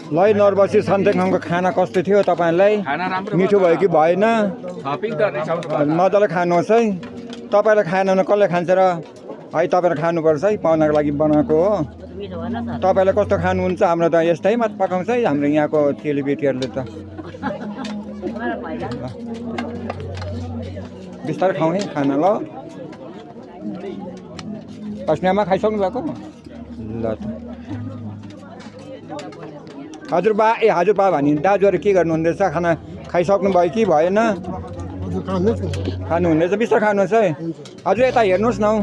लै नर्बसी सन्तेङको खाना कस्तो थियो तपाईँलाई मिठो भयो कि भएन मजाले खानुहोस् है तपाईँले खाएन भने कसले खान्छ र है तपाईँले खानुपर्छ है पाहुनाको लागि बनाएको हो तपाईँले कस्तो खानुहुन्छ हाम्रो त यस्तै मात्र पकाउँछ है हाम्रो यहाँको चेलीबेटीहरूले त बिस्तारै खाउँ है खाना ल अस्मियामा खाइसक्नु भएको ल त हजुरबा हजुरबा भने दाजुहरू के गर्नुहुँदैछ खाना खाइसक्नु भयो कि भएन खानुहुँदैछ बिस्तारै खानुहोस् है हजुर यता हेर्नुहोस् न हौ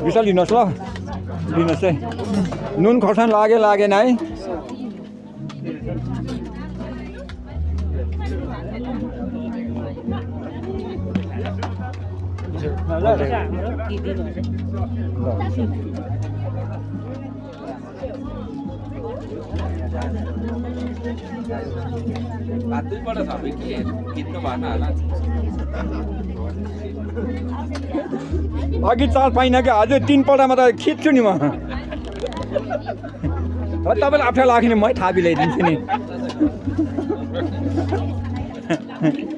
बिस्तारै लिनुहोस् ल लिनुहोस् है नुन खोर्सानी लागेन है अघि चाल पाइनँ कि हजुर 3 पल्टमा त खिच्छु नि म तपाईँलाई अप्ठ्यारो लाग्यो नि मै थाहा बिलाइदिन्छु नि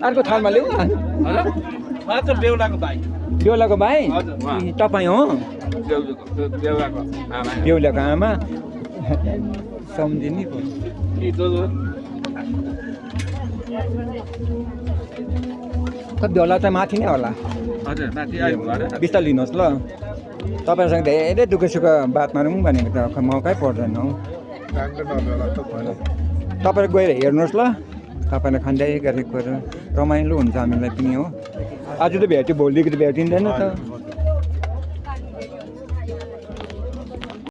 अर्को थालमा ल्याऊ बेहुलाको भाइ तपाईँ हो बेहुलाको आमा सम्झिने बेहुला त माथि नै होला बिस्तारै लिनुहोस् ल तपाईँसँग धेरै दुःख सुख बात मारौँ भनेको त मौकै पर्दैन हौ तपाईँ गएर हेर्नुहोस् ल तपाईँले खाँदै गरेको रमाइलो हुन्छ हामीलाई पनि हो आज त भेट्यो भोलिदेखि त भेटिँदैन त